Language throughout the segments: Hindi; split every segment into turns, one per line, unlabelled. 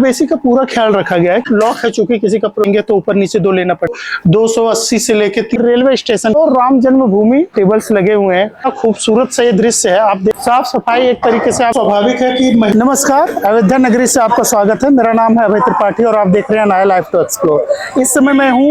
बेसिक का पूरा ख्याल रखा गया है। लॉक है, चूंकि किसी का पड़ेंगे तो ऊपर नीचे दो लेना पड़े। 280 से लेके रेलवे स्टेशन और राम जन्मभूमि टेबल्स लगे हुए हैं। खूबसूरत सा ये दृश्य है। आप देख, साफ सफाई एक तरीके से स्वाभाविक है कि नमस्कार, अयोध्या नगरी से आपका स्वागत है। मेरा नाम है अभय त्रिपाठी और आप देख रहे हैं नया लाइफ टू एक्सप्लोर। इस समय मैं हूँ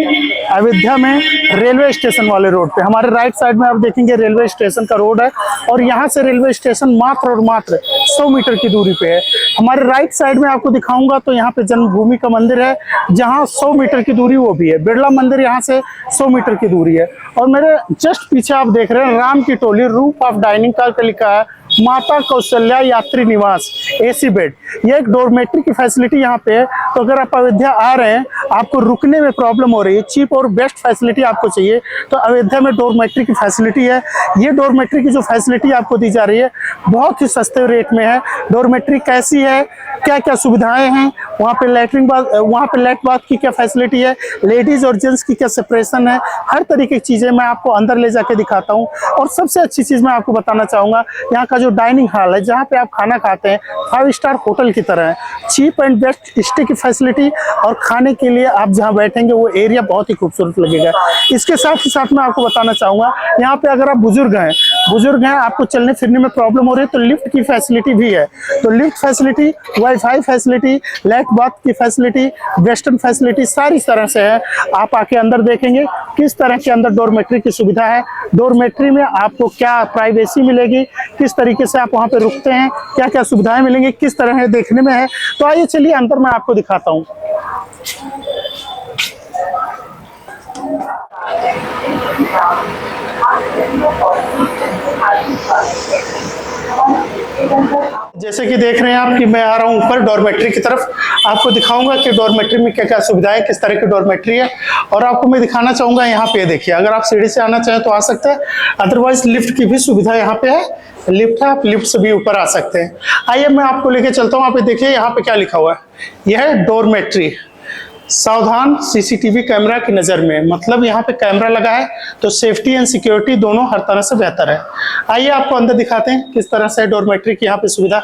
अयोध्या में रेलवे स्टेशन वाले रोड पे। हमारे राइट साइड में आप देखेंगे रेलवे स्टेशन का रोड है और यहाँ से रेलवे स्टेशन मात्र और मात्र 100 मीटर की दूरी पे है। हमारे राइट साइड में आपको दिखाऊंगा तो यहाँ पे जन्मभूमि का मंदिर है, जहाँ 100 मीटर की दूरी वो भी है। बिरला मंदिर यहाँ से 100 मीटर की दूरी है। और मेरे जस्ट पीछे आप देख रहे हैं राम की टोली, रूफ ऑफ डाइनिंग का लिखा है माता कौशल्या यात्री निवास एसी बेड। ये एक डोरमेट्री की फैसिलिटी यहाँ पे है। तो अगर आप अयोध्या आ रहे हैं, आपको रुकने में प्रॉब्लम हो रही है, चीप और बेस्ट फैसिलिटी आपको चाहिए, तो अयोध्या में डोरमेट्री की फैसिलिटी है। ये डोरमेट्री की जो फैसिलिटी आपको दी जा रही है बहुत ही सस्ते रेट में है। डोरमेट्री कैसी है, क्या क्या सुविधाएं हैं, वहाँ पे लेटरिन वहाँ पे लेट बाथ की क्या फैसिलिटी है, लेडीज और जेंट्स की क्या सेपरेशन है, हर तरीके की चीजें मैं आपको अंदर ले जाके दिखाता हूँ। और सबसे अच्छी चीज मैं आपको बताना चाहूंगा, यहाँ का जो डाइनिंग हॉल है जहाँ पे आप खाना खाते हैं 5 स्टार होटल की तरह है। चीप एंड बेस्ट स्टे की फैसिलिटी और खाने के लिए आप जहाँ बैठेंगे वो एरिया बहुत ही खूबसूरत लगेगा। इसके साथ ही साथ मैं आपको बताना चाहूंगा, यहाँ पे अगर आप बुजुर्ग हैं, आपको चलने फिरने में प्रॉब्लम हो रही है तो लिफ्ट की फैसिलिटी भी है। तो लिफ्ट फैसिलिटी, वाईफाई फैसिलिटी, लेट बाथ की फैसिलिटी, वेस्टर्न फैसिलिटी सारी तरह से है। आप आके अंदर देखेंगे किस तरह के अंदर डोरमेट्री की सुविधा है। डोरमेट्री में आपको क्या प्राइवेसी मिलेगी, किस तरीके से आप वहाँ पे रुकते हैं, क्या क्या सुविधाएं मिलेंगी, किस तरह देखने में है। तो आइए चलिए अंदर मैं आपको दिखाता हूँ। जैसे कि देख रहे हैं आप कि मैं आ रहा हूं ऊपर डॉर्मेट्री की तरफ। आपको दिखाऊंगा कि डॉर्मेट्री में क्या क्या सुविधाएं, किस तरह की डॉर्मेट्री है। और आपको मैं दिखाना चाहूंगा यहाँ पे देखिए, अगर आप सीढ़ी से आना चाहें तो आ सकते हैं, अदरवाइज लिफ्ट की भी सुविधा यहाँ पे है। लिफ्ट है, आप लिफ्ट से भी ऊपर आ सकते हैं। आइए मैं आपको लेके चलता हूँ। आप देखिए यहाँ पे क्या लिखा हुआ है, यह है डॉर्मेट्री, सावधान सीसीटीवी कैमरा की नजर में। मतलब यहाँ पे कैमरा लगा है तो सेफ्टी एंड सिक्योरिटी दोनों हर तरह से बेहतर है। आइए आपको अंदर दिखाते हैं किस तरह से डॉर्मेट्री की यहाँ पे सुविधा।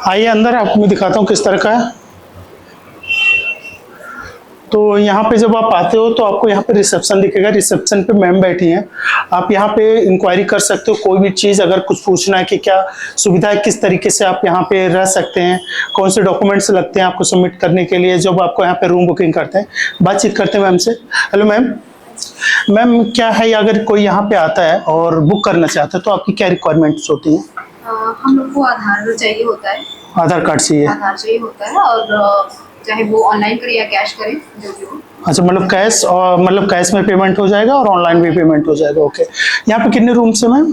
आइए अंदर आपको मैं दिखाता हूँ किस तरह का है। तो यहाँ पे जब आप आते हो तो आपको यहाँ पे रिसेप्शन दिखेगा। रिसेप्शन पे मैम बैठी हैं, आप यहाँ पे इंक्वायरी कर सकते हो। कोई भी चीज़ अगर कुछ पूछना है कि क्या सुविधा है, किस तरीके से आप यहाँ पे रह सकते हैं, कौन से डॉक्यूमेंट्स लगते हैं आपको सबमिट करने के लिए, जब आपको यहाँ पे रूम बुकिंग करते हैं, बातचीत करते हैं मैम से। हेलो मैम, मैम क्या है, अगर कोई यहाँ पे आता है और बुक करना चाहता है तो आपकी क्या रिक्वायरमेंट्स होती हैं?
हम लोग को आधार चाहिए होता है।
आधार कार्ड चाहिए?
आधार चाहिए होता है, और चाहे वो ऑनलाइन करे या कैश करे, जो भी हो।
अच्छा, मतलब कैश, और मतलब कैश में पेमेंट हो जाएगा और ऑनलाइन भी पेमेंट हो जाएगा। ओके, यहाँ पे कितने रूम्स है मैम?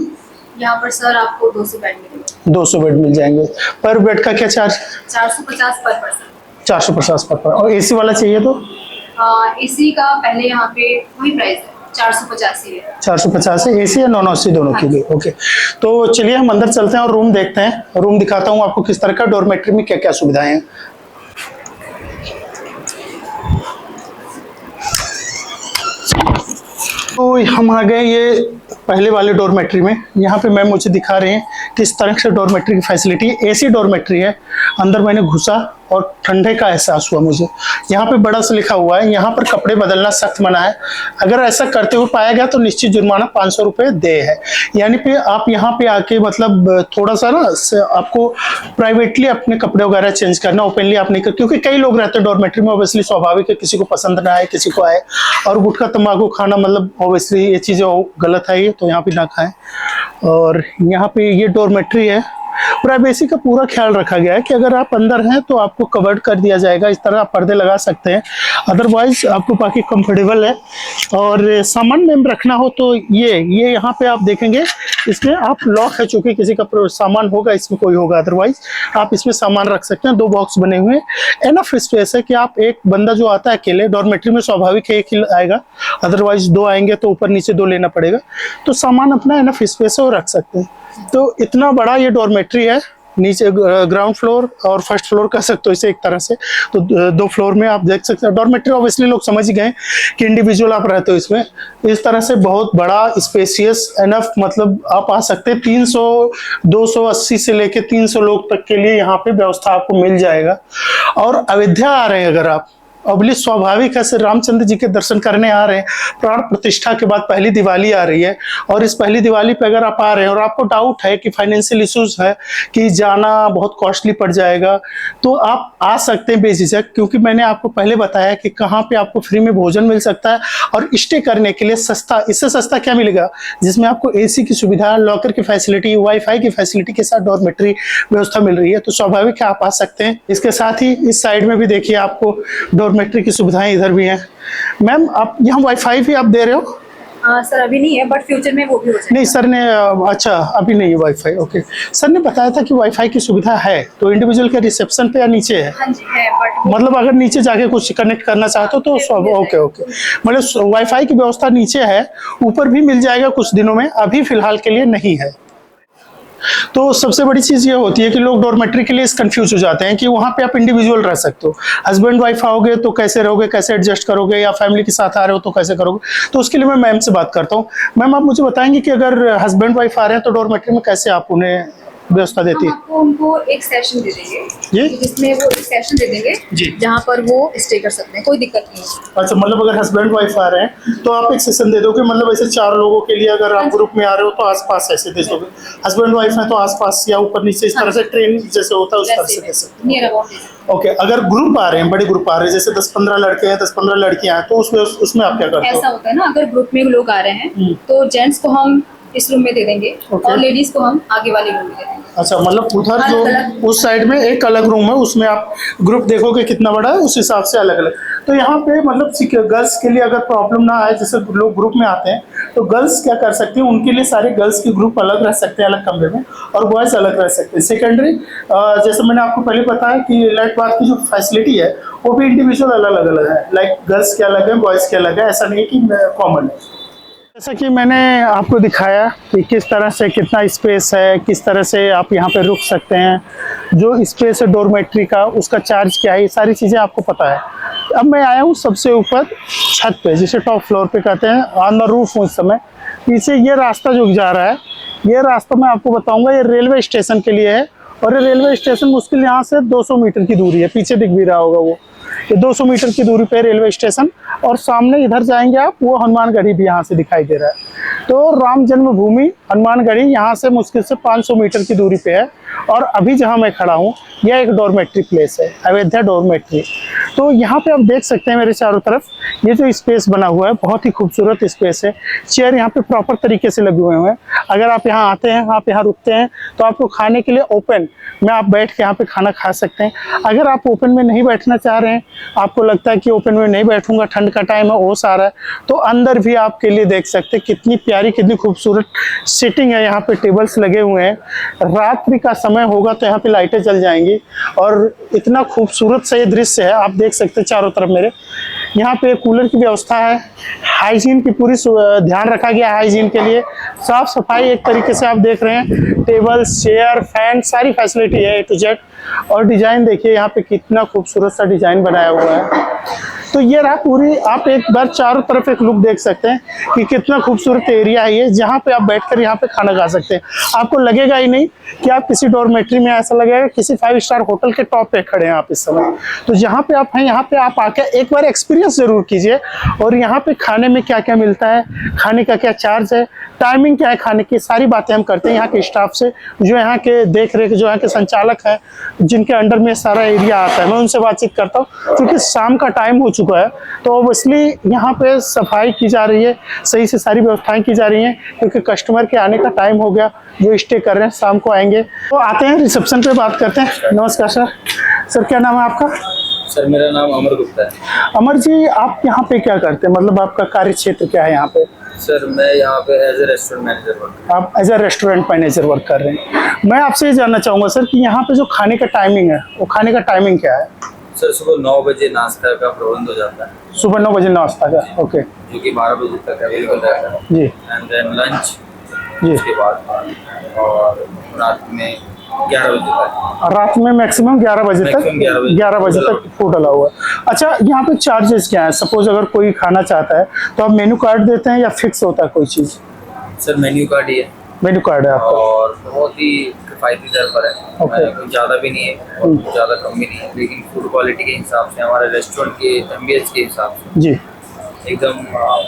यहाँ पर सर आपको 200 बेड मिलेंगे।
200 बेड मिल जाएंगे। पर बेड का क्या चार्ज?
450 पर पर्सन।
450 पर। और एसी वाला चाहिए तो?
एसी का पहले यहाँ पे वही प्राइस है, 450 ही है।
450 है, एसी या नॉन एसी दोनों के लिए। ओके, तो चलिए हम अंदर चलते हैं और रूम देखते हैं। रूम दिखाता हूँ आपको किस तरह का, डॉर्मेट्री में क्या क्या सुविधाएं हैं। तो हम आ गए ये पहले वाले डॉर्मेट्री में। यहाँ पे मैम मुझे दिखा रहे हैं किस तरह से डॉर्मेट्री की फैसिलिटी। एसी डॉर्मेट्री है। अंदर मैंने घुसा और ठंडे का एहसास हुआ मुझे। यहाँ पे बड़ा सा लिखा हुआ है, यहाँ पर कपड़े बदलना सख्त मना है। अगर ऐसा करते हुए पाया गया तो निश्चित जुर्माना 500 रुपये दे है। यानी कि आप यहाँ पे आके मतलब थोड़ा सा ना आपको प्राइवेटली अपने कपड़े वगैरह चेंज करना, ओपनली आप नहीं कर, क्योंकि कई लोग रहते हैं डॉर्मेट्री में। ऑब्वियसली स्वाभाविक है, किसी को पसंद ना आए, किसी को आए। और गुटखा तंबाकू खाना मतलब ऑब्वियसली ये चीज़ें गलत है, ये तो यहाँ पे ना खाएं। और यहाँ पे ये डॉर्मेट्री है। प्राइवेसी का पूरा ख्याल रखा गया है कि अगर आप अंदर हैं तो आपको कवर्ड कर दिया जाएगा। इस तरह आप पर्दे लगा सकते हैं, अदरवाइज आपको बाकी कंफर्टेबल है। और सामान में रखना हो तो ये यहाँ पे आप देखेंगे, इसमें आप लॉक है, चूंकि किसी का सामान होगा इसमें कोई होगा, अदरवाइज आप इसमें सामान रख सकते हैं। 2 बॉक्स बने हुए हैं। एनफ स्पेस है कि आप, एक बंदा जो आता है अकेले, डॉर्मेट्री में स्वाभाविक है 1 ही आएगा, अदरवाइज 2 आएंगे तो ऊपर नीचे 2 लेना पड़ेगा। तो सामान अपना एनफ स्पेस है वो रख सकते हैं। तो इतना बड़ा ये डॉर्मेट्री है नीचे ग्राउंड फ्लोर और फर्स्ट फ्लोर कह सकते हो इसे एक तरह से। तो दो फ्लोर में आप देख सकते हो। डॉर्मेट्री ऑब्वियसली लोग समझ ही गए कि इंडिविजुअल आप रहते हो इसमें। इस तरह से बहुत बड़ा स्पेसियस एनफ, मतलब आप आ सकते हैं। 300 280 से लेके 300 लोग तक के लिए यहाँ पे व्यवस्था आपको मिल जाएगा। और अयोध्या आ रहे हैं अगर आप, अबली स्वाभाविक है श्री रामचंद्र जी के दर्शन करने आ रहे हैं। प्राण प्रतिष्ठा के बाद पहली दिवाली आ रही है, और इस पहली दिवाली पे अगर आप आ रहे हैं और आपको डाउट है कि फाइनेंशियल इश्यूज है कि जाना बहुत कॉस्टली पड़ जाएगा, तो आप आ सकते हैं बेझिझक, क्योंकि मैंने आपको पहले बताया कि कहाँ पे आपको फ्री में भोजन मिल सकता है और स्टे करने के लिए सस्ता। इससे सस्ता क्या मिलेगा, जिसमें आपको AC की सुविधा, लॉकर की फैसिलिटी, वाईफाई की फैसिलिटी के साथ डॉर्मेट्री व्यवस्था मिल रही है। तो स्वाभाविक है आप आ सकते हैं। इसके साथ ही इस साइड में भी देखिए आपको डॉर्मेट्री की सुविधाएं इधर भी हैं। मैम आप यहाँ वाईफाई भी आप दे रहे हो?
सर अभी नहीं है, बट फ्यूचर में वो भी हो जाएगा।
नहीं सर ने, अच्छा अभी नहीं है वाईफाई, ओके। सर ने बताया था कि वाईफाई की सुविधा है, तो इंडिविजुअल के रिसेप्शन पे या नीचे है?
हाँ जी है, बट
मतलब अगर नीचे जाके कुछ कनेक्ट करना चाहते हो तो ओके ओके, मतलब वाईफाई की व्यवस्था नीचे है, ऊपर भी मिल जाएगा कुछ दिनों में, अभी फिलहाल के लिए नहीं है। तो सबसे बड़ी चीज ये होती है कि लोग डॉर्मेट्री के लिए कंफ्यूज हो जाते हैं कि वहां पे आप इंडिविजुअल रह सकते हो। हस्बैंड वाइफ आओगे तो कैसे रहोगे, कैसे एडजस्ट करोगे, या फैमिली के साथ आ रहे हो तो कैसे करोगे। तो उसके लिए मैं मैम से बात करता हूँ। मैम आप मुझे बताएंगे कि अगर हस्बैंड वाइफ आ रहे हैं तो डॉर्मेट्री में कैसे आप उन्हें व्यवस्था देती
हम
है?
आपको उनको एक सेशन दे देंगे,
जी?
जिसमें वो एक सेशन दे देंगे
जी।
जहाँ पर वो स्टे कर सकते हैं, कोई दिक्कत नहीं है।
अच्छा, मतलब अगर हस्बैंड वाइफ आ रहे हैं तो आप एक सेशन दे दोगे, मतलब ऐसे 4 लोगों के लिए अगर आप ग्रुप में आ रहे हो तो आसपास ऐसे दे दोगे। हस्बैंड वाइफ है तो आसपास या ऊपर नीचे इस तरह से ट्रेन जैसे होता है उस तरह से दे सकते हो।
Near about.
ओके, अगर ग्रुप आ रहे हैं, बड़े ग्रुप आ रहे हैं, जैसे 10-15 लड़के हैं, 10-15 लड़कियां हैं, तो उसमें आप क्या करते हो?
ऐसा होता है ना, अगर ग्रुप में लोग आ रहे हैं तो जेंट्स को हम इस रूम में दे देंगे और लेडीज को हम आगे वाले रूम में दे देंगे।
अच्छा, मतलब उधर जो उस साइड में एक अलग रूम है, उसमें आप ग्रुप देखोगे कितना बड़ा है, उस हिसाब से अलग अलग। तो यहाँ पे मतलब गर्ल्स के लिए अगर प्रॉब्लम ना आए, जैसे लोग ग्रुप में आते हैं तो गर्ल्स क्या कर सकते हैं, उनके लिए सारे गर्ल्स के ग्रुप अलग रह सकते हैं अलग कमरे में, और बॉयज अलग रह सकते हैं सेकेंडरी। जैसे मैंने आपको पहले बताया कि लाइट बाथ की जो फैसिलिटी है वो भी इंडिविजुअल अलग अलग है, लाइक गर्ल्स के अलग है, बॉयज़ के अलग है, ऐसा नहीं है कि कॉमन है। जैसा कि मैंने आपको दिखाया कि किस तरह से कितना स्पेस है, किस तरह से आप यहाँ पे रुक सकते हैं, जो स्पेस है डॉर्मेट्री का उसका चार्ज क्या है, ये सारी चीज़ें आपको पता है। अब मैं आया हूँ सबसे ऊपर छत पे, जिसे टॉप फ्लोर पे कहते हैं, ऑन द रूफ हूँ इस समय। पीछे ये रास्ता जो जा रहा है, ये रास्ता मैं आपको बताऊँगा, ये रेलवे स्टेशन के लिए है, और ये रेलवे स्टेशन मुश्किल यहाँ से 200 मीटर की दूरी है, पीछे दिख भी रहा होगा वो, ये 200 मीटर की दूरी पे रेलवे स्टेशन। और सामने इधर जाएंगे आप, वो हनुमानगढ़ी भी यहाँ से दिखाई दे रहा है। तो राम जन्मभूमि हनुमानगढ़ी यहाँ से मुश्किल से 500 मीटर की दूरी पे है। और अभी जहाँ मैं खड़ा हूँ यह एक डॉर्मेट्री प्लेस है, अयोध्या डॉर्मेट्री। तो यहाँ पे आप देख सकते हैं मेरे चारों तरफ ये जो स्पेस बना हुआ है, बहुत ही खूबसूरत स्पेस है। चेयर यहाँ पे प्रॉपर तरीके से लगे हुए हैं। अगर आप यहाँ आते हैं, आप यहाँ रुकते हैं, तो आपको खाने के लिए ओपन में आप बैठ के यहाँ पे खाना खा सकते हैं। अगर आप ओपन में नहीं बैठना चाह रहे हैं, आपको लगता है कि ओपन में नहीं बैठूंगा, ठंड का टाइम है, ओस आ रहा है, तो अंदर भी आपके लिए देख सकते हैं कितनी प्यारी, कितनी खूबसूरत सीटिंग है। यहाँ पे टेबल्स लगे हुए हैं। रात्रि का समय होगा तो यहाँ पे लाइटें जल जाएंगी, और इतना खूबसूरत सा ये दृश्य है। आप देख सकते हैं चारों तरफ मेरे, यहाँ पे कूलर की व्यवस्था है, हाइजीन की पूरी ध्यान रखा गया है। हाइजीन के लिए साफ सफाई एक तरीके से आप देख रहे हैं, टेबल, चेयर, फैन, सारी फैसिलिटी है A to Z। और डिजाइन देखिए यहाँ पे कितना खूबसूरत सा डिजाइन बनाया हुआ है। तो ये रहा पूरी, आप एक बार चारों तरफ एक लुक देख सकते हैं कि कितना खूबसूरत एरिया है ये, जहाँ पे आप बैठकर यहाँ पे खाना खा सकते हैं। आपको लगेगा ही नहीं कि आप किसी डॉर्मेट्री में, ऐसा लगेगा किसी 5 स्टार होटल के टॉप पे खड़े हैं आप इस समय। तो जहाँ पे आप हैं, यहाँ पे आप आके एक बार एक्सपीरियंस जरूर कीजिए। और यहाँ पे खाने में क्या क्या मिलता है, खाने का क्या चार्ज है, टाइमिंग क्या है खाने की, सारी बातें हम करते हैं यहाँ के स्टाफ से, जो यहाँ के देख रेख, जो यहाँ के संचालक हैं, जिनके अंडर में सारा एरिया आता है, मैं उनसे बातचीत करता हूँ। क्योंकि शाम का टाइम हो चुका है, तो ऑब्वियसली यहाँ पे सफाई की जा रही है, सही से सारी व्यवस्थाएं की जा रही हैं, क्योंकि कस्टमर के आने का टाइम हो गया, जो स्टे कर रहे हैं शाम को आएंगे। तो आते हैं रिसेप्शन पे बात करते हैं। नमस्कार सर। सर क्या नाम है आपका?
सर मेरा नाम अमर गुप्ता है।
अमर जी, आप यहाँ पे क्या करते हैं, मतलब आपका कार्य क्षेत्र क्या है यहाँ पे?
सर मैं यहाँ पे as a restaurant manager work.
आप as a restaurant manager work कर रहे हैं। मैं आपसे ये जानना चाहूँगा सर कि यहाँ पे जो खाने का टाइमिंग है, वो खाने का टाइमिंग क्या है?
सर सुबह 9 बजे नाश्ता का प्रबंध हो जाता है।
सुबह 9 बजे नाश्ता का, ओके,
जो कि 12 बजे तक अवेलेबल रहता है
जी।
एंड देन लंच
जी।
उसके बाद, और रात में 11 बजे तक।
रात में मैक्सिमम 11 बजे तक,
Maximum 11 बजे
11 बजे
food
तक फूड अलाउ है। अच्छा, यहाँ पे चार्जेस क्या है? सपोज अगर कोई खाना चाहता है तो आप मेनू कार्ड देते हैं या फिक्स होता है कोई चीज़?
सर मेन्यू कार्ड ही है
मेनू कार्ड है आपका?
और बहुत ही किफायती दर पर है।
Okay.
कुछ ज़्यादा भी नहीं है और कुछ ज़्यादा कम भी नहीं है, लेकिन फूड क्वालिटी के हिसाब से, हमारे रेस्टोरेंट के एम्बियंस के हिसाब से
जी।
एकदम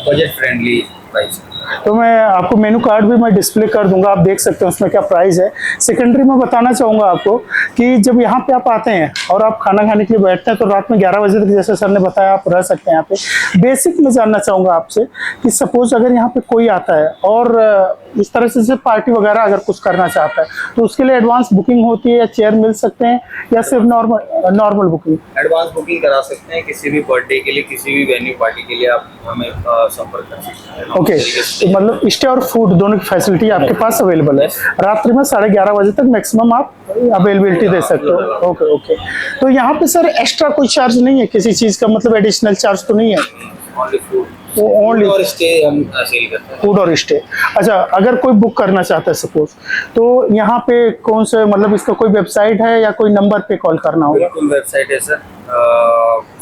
बजट फ्रेंडली प्राइस।
तो मैं आपको मेनू कार्ड भी मैं डिस्प्ले कर दूंगा, आप देख सकते हैं उसमें क्या प्राइस है। सेकेंडरी में बताना चाहूँगा आपको कि जब यहाँ पे आप आते हैं और आप खाना खाने के लिए बैठते हैं तो रात में 11 बजे तक, जैसे सर ने बताया, आप रह सकते हैं यहाँ पे। बेसिक में जानना चाहूँगा आपसे कि सपोज अगर यहाँ पे कोई आता है और इस तरह से पार्टी वगैरह अगर कुछ करना चाहता है तो उसके लिए एडवांस बुकिंग होती है या चेयर मिल सकते हैं या सिर्फ नॉर्मल बुकिंग?
एडवांस बुकिंग करा सकते हैं, किसी भी बर्थडे के लिए, किसी भी वेन्यू पार्टी के लिए आप हमें संपर्क कर सकते हैं।
ओके, तो मतलब स्टे और फूड दोनों की फैसिलिटी आपके पास अवेलेबल है। रात्रि में 11:30 बजे तक मैक्सिमम आप अवेलेबिलिटी दे सकते हो। Okay okay. तो यहाँ पे सर एक्स्ट्रा कोई चार्ज नहीं है किसी चीज़ का, मतलब एडिशनल चार्ज तो नहीं है?
ओनली फूड,
वो ओनली
और स्टे हम सेल करते हैं।
फूड और स्टे। अच्छा, अगर कोई बुक करना चाहता है सपोज, तो यहाँ पे कौन से, मतलब इसका कोई वेबसाइट है या कोई नंबर पे कॉल करना होगा?
बिल्कुल वेबसाइट है सर,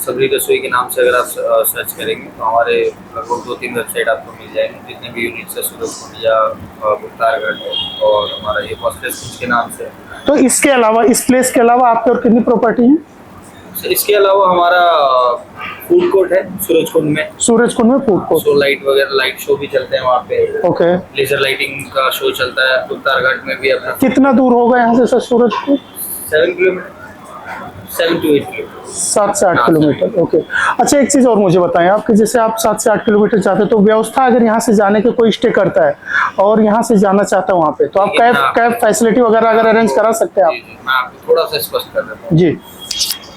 सबरी रसोई के नाम से अगर आप सर्च करेंगे तो हमारे लगभग 2-3 वेबसाइट आपको मिल जाएंगे, जितने भी यूनिट्स है, सूरजकुंड या बुख्तारगढ़ और हमारा ये हॉस्टल्स के नाम से।
तो इसके अलावा, इस प्लेस के अलावा आपके और कितनी प्रॉपर्टी है?
इसके अलावा हमारा फूड कोर्ट है सूरजकुंड में।
सूरजकुंड में फूड कोर्ट?
शो लाइट वगैरह, लाइट शो भी चलते हैं वहाँ पे।
ओके।
लेजर लाइटिंग का शो चलता है। बुख्तारगढ़ में भी अपना
कितना दूर होगा यहाँ से sir Surajkund?
7 kilometre, 7 to 8 kilometre.
7 से 8 किलोमीटर। ओके। अच्छा, एक चीज़ और मुझे बताएं आप कि जैसे आप 7 से 8 किलोमीटर जाते हैं तो व्यवस्था, अगर यहाँ से जाने के कोई स्टे करता है और यहाँ से जाना चाहता है वहाँ पे, तो आप कैब फैसिलिटी वगैरह अगर अरेंज करा सकते हैं आप?
जी, मैं आपको थोड़ा सा स्पष्ट कर देता हूँ।
जी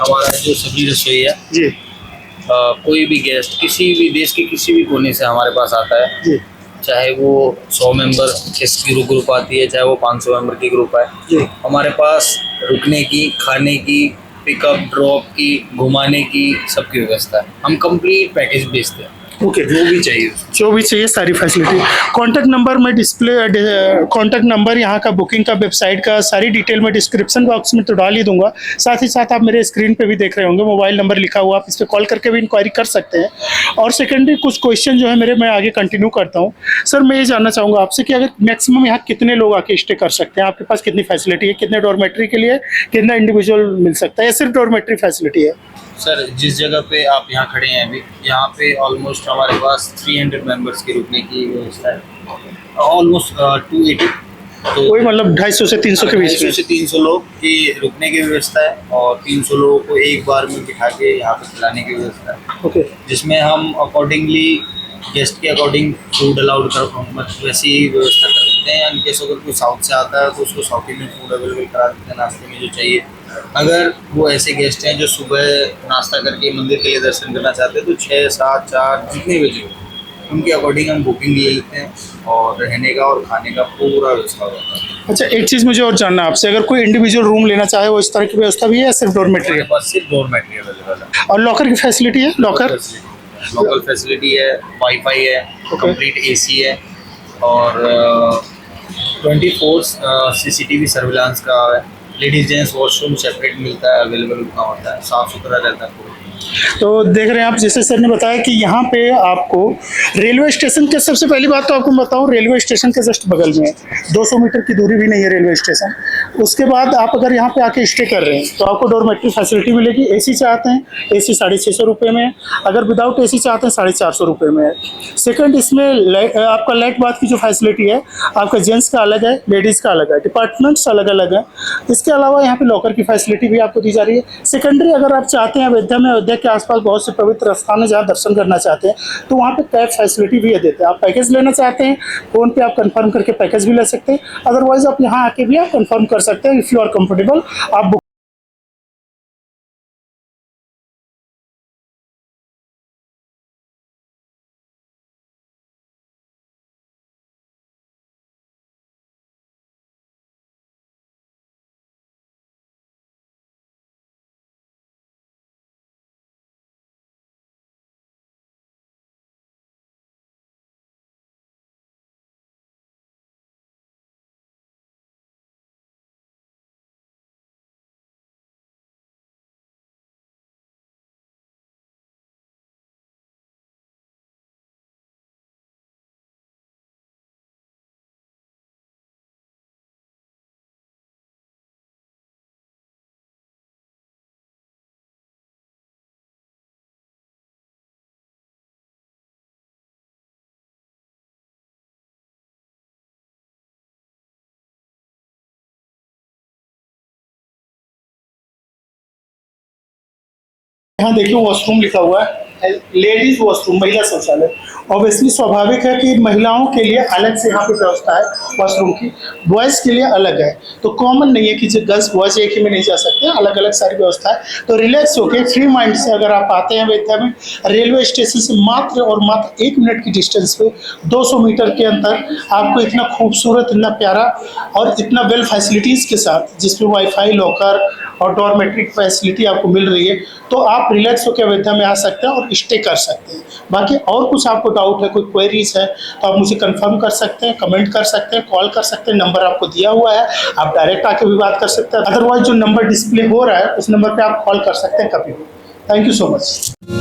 हमारा जो सबरी रसोई है,
जी
कोई भी गेस्ट किसी भी देश के किसी भी कोने से हमारे पास आता है,
जी
चाहे वो 100 मेंबर की ग्रुप आती है, चाहे वो 500 मेंबर की ग्रुप है,
जी।
हमारे पास रुकने की, खाने की, पिकअप ड्रॉप की, घुमाने की सबकी व्यवस्था है। हम कंप्लीट पैकेज बेचते हैं।
ओके।
जो भी चाहिए,
जो भी चाहिए सारी फैसिलिटी। कॉन्टैक्ट नंबर मैं कॉन्टैक्ट नंबर यहाँ का, बुकिंग का, वेबसाइट का, सारी डिटेल मैं डिस्क्रिप्शन बॉक्स में तो डाल ही दूंगा। साथ ही साथ आप मेरे स्क्रीन पे भी देख रहे होंगे मोबाइल नंबर लिखा हुआ, आप इस पर कॉल करके भी इंक्वायरी कर सकते हैं। और सेकेंडरी कुछ क्वेश्चन जो है मेरे, मैं आगे कंटिन्यू करता हूँ। सर, मैं ये जानना चाहूँगा आपसे कि अगर मैक्सिमम यहाँ कितने लोग आके स्टे कर सकते हैं? आपके पास कितनी फैसिलिटी है? कितने डॉर्मेट्री के लिए कितना इंडिविजुअल मिल सकता है या सिर्फ डॉर्मेट्री फैसिलिटी है?
सर जिस जगह पे आप यहाँ खड़े हैं अभी, यहाँ पे ऑलमोस्ट हमारे पास 300 मेंबर्स के रुकने की व्यवस्था है। ऑलमोस्ट 280, तो
वही मतलब 250 से 300 के बीच
250
में?
से 300 लोग की रुकने की व्यवस्था है और 300 लोगों को एक बार में बिठा के यहाँ पे खिलाने की व्यवस्था है,
ओके।
जिसमें हम अकॉर्डिंगली गेस्ट के अकॉर्डिंग फूड अलाउड कर, वैसी ही व्यवस्था कर देते हैं। इनकेस अगर कोई साउथ से आता है तो उसको साउथ इंडियन फूड अवेलेबल करा देते हैं नाश्ते में जो चाहिए। अगर वो ऐसे गेस्ट हैं जो सुबह नाश्ता करके मंदिर के लिए दर्शन करना चाहते हैं तो 6, 7, 4 जितने बजे हो उनके अकॉर्डिंग हम बुकिंग ले लेते हैं और रहने का और खाने का पूरा व्यवस्था हो जाता है।
अच्छा, एक चीज़ मुझे और जानना है आपसे, अगर कोई इंडिविजुअल रूम लेना चाहे वो इस तरह की व्यवस्था भी है या सिर्फ डॉर्मेट्री
हमारे
है?
पास सिर्फ डोरमेट्री अवेलेबल है।
और लॉकर की फैसिलिटी है? लॉकर?
लोकल फैसिलिटी है, वाईफाई है, कंप्लीट एसी है और 24 सीसीटीवी सर्विलांस का है। लेडीज जेंट्स वॉशरूम सेपरेट मिलता है, अवेलेबल होता है, साफ सुथरा रहता है पूरा।
तो देख रहे हैं आप, जैसे सर ने बताया कि यहाँ पे आपको रेलवे स्टेशन के, सबसे पहली बात तो आपको बताऊँ, रेलवे स्टेशन के जस्ट बगल में है, 200 मीटर की दूरी भी नहीं है रेलवे स्टेशन। उसके बाद आप अगर यहाँ पे आके स्टे कर रहे हैं तो आपको डॉर्मेट्री फैसिलिटी मिलेगी। एसी चाहते हैं, एसी 650 रुपये में है। अगर विदाउट एसी चाहते हैं 450 रुपये में है। सेकंड, इसमें आपका लाइट बाथ की जो फैसिलिटी है, आपका जेंट्स का अलग है, लेडीज़ का अलग है, डिपार्टमेंट्स अलग अलग है। इसके अलावा यहाँ पे लॉकर की फैसिलिटी भी आपको दी जा रही है। सेकेंडरी, अगर आप चाहते हैं अयोध्या में, अयोध्या के आसपास बहुत से पवित्र स्थान है जहाँ दर्शन करना चाहते हैं तो वहाँ पे कैब फैसिलिटी भी देते हैं। आप पैकेज लेना चाहते हैं, फ़ोन पे आप कंफर्म करके पैकेज भी ले सकते हैं। अदरवाइज आप यहाँ आके भी आप कंफर्म कर सकते हैं। इफ़ यू आर कंफर्टेबल, आप यहाँ देखिए वॉशरूम लिखा हुआ है, लेडीज वॉशरूम, महिला शौचालय। ऑब्वियसली स्वाभाविक है कि महिलाओं के लिए अलग से यहाँ पे व्यवस्था है वॉशरूम की, बॉयज़ के लिए अलग है। तो कॉमन नहीं है कि जो गर्ल्स बॉयज़ एक ही में नहीं जा सकते, अलग अलग सारी व्यवस्था है। तो रिलैक्स होके फ्री माइंड से अगर आप आते हैं अयोध्या में, रेलवे स्टेशन से मात्र और मात्र 1 मिनट की डिस्टेंस पे 200 मीटर के अंदर आपको इतना खूबसूरत, इतना प्यारा और इतना वेल फैसिलिटीज़ के साथ, जिसमें वाईफाई, लॉकर और डॉर्मेट्री फैसिलिटी आपको मिल रही है, तो आप रिलैक्स होकर अयोध्या में आ सकते हैं और स्टे कर सकते हैं। बाकी और कुछ आपको डाउट है, कोई क्वेरीज है, तो आप मुझे कंफर्म कर सकते हैं, कमेंट कर सकते हैं, कॉल कर सकते हैं। नंबर आपको दिया हुआ है, आप डायरेक्ट आके भी बात कर सकते हैं। अदरवाइज जो नंबर डिस्प्ले हो रहा है उस नंबर पे आप कॉल कर सकते हैं कभी भी। Thank you so much.